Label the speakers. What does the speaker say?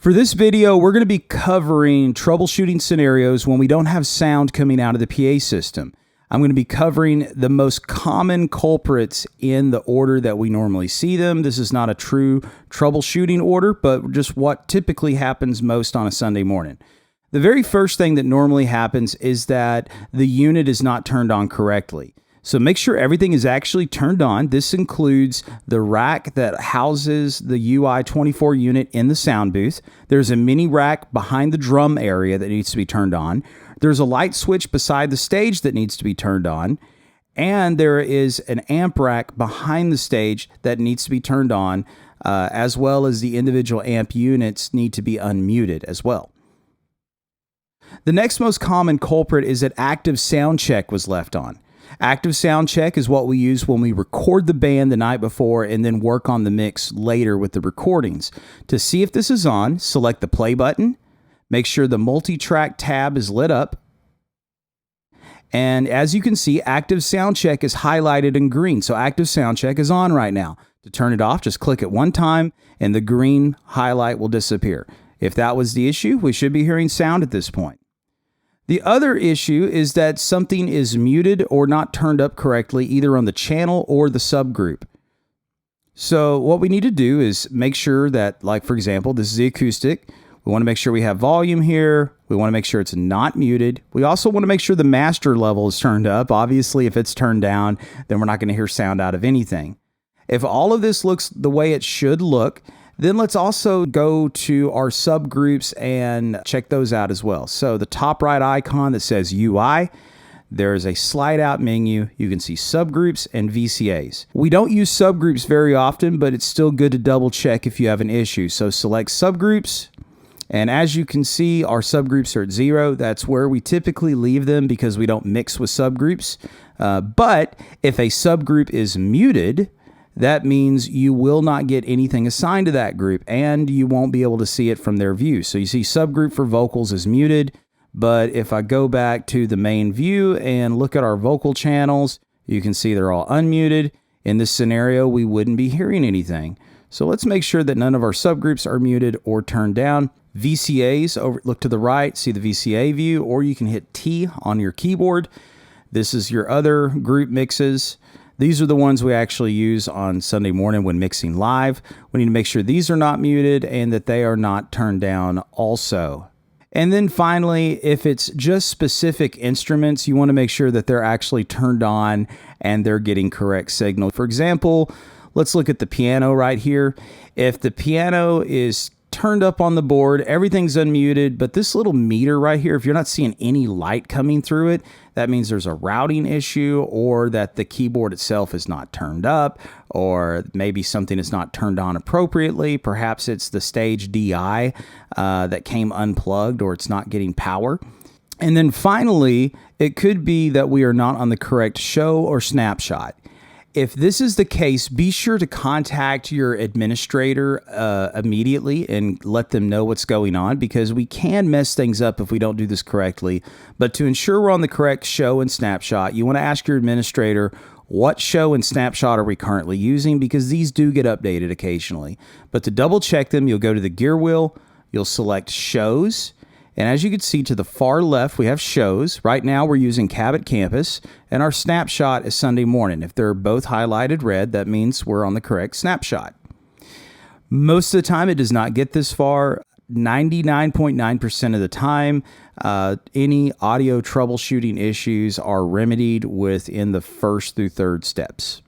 Speaker 1: For this video, we're going to be covering troubleshooting scenarios when we don't have sound coming out of the PA system. I'm going to be covering the most common culprits in the order that we normally see them. This is not a true troubleshooting order, but just what typically happens most on a Sunday morning. The very first thing that normally happens is that the unit is not turned on correctly. So make sure everything is actually turned on. This includes the rack that houses the UI24 unit in the sound booth. There's a mini rack behind the drum area that needs to be turned on. There's a light switch beside the stage that needs to be turned on. And there is an amp rack behind the stage that needs to be turned on, as well as the individual amp units need to be unmuted as well. The next most common culprit is that active sound check was left on. Active sound check is what we use when we record the band the night before and then work on the mix later with the recordings. To see if this is on, select the play button, make sure the multi-track tab is lit up, and as you can see, active sound check is highlighted in green, so active sound check is on right now. To turn it off, just click it one time and the green highlight will disappear. If that was the issue, we should be hearing sound at this point. The other issue is that something is muted or not turned up correctly, either on the channel or the subgroup. So what we need to do is make sure that, like for example, this is the acoustic. We want to make sure we have volume here. We want to make sure it's not muted. We also want to make sure the master level is turned up. Obviously, if it's turned down, then we're not going to hear sound out of anything. If all of this looks the way it should look, then let's also go to our subgroups and check those out as well. So the top right icon that says UI, there's a slide out menu. You can see subgroups and VCAs. We don't use subgroups very often, but it's still good to double check if you have an issue. So select subgroups. And as you can see, our subgroups are at 0. That's where we typically leave them because we don't mix with subgroups. But if a subgroup is muted, that means you will not get anything assigned to that group and you won't be able to see it from their view. So you see subgroup for vocals is muted, but if I go back to the main view and look at our vocal channels, you can see they're all unmuted. In this scenario, we wouldn't be hearing anything. So let's make sure that none of our subgroups are muted or turned down. VCAs, look to the right, see the VCA view, or you can hit T on your keyboard. This is your other group mixes. These are the ones we actually use on Sunday morning when mixing live. We need to make sure these are not muted and that they are not turned down also. And then finally, if it's just specific instruments, you want to make sure that they're actually turned on and they're getting correct signal. For example, let's look at the piano right here. If the piano is turned up on the board, everything's unmuted, but this little meter right here, if you're not seeing any light coming through it, that means there's a routing issue or that the keyboard itself is not turned up, or maybe something is not turned on appropriately. Perhaps it's the stage DI that came unplugged or it's not getting power. And then finally, it could be that we are not on the correct show or snapshot. If this is the case, be sure to contact your administrator immediately and let them know what's going on, because we can mess things up if we don't do this correctly. But to ensure we're on the correct show and snapshot, you want to ask your administrator, what show and snapshot are we currently using, because these do get updated occasionally. But to double check them, you'll go to the gear wheel, you'll select shows. And as you can see to the far left, we have shows. Right now we're using Cabot Campus, and our snapshot is Sunday morning. If they're both highlighted red, that means we're on the correct snapshot. Most of the time it does not get this far. 99.9% of the time, any audio troubleshooting issues are remedied within the first through third steps.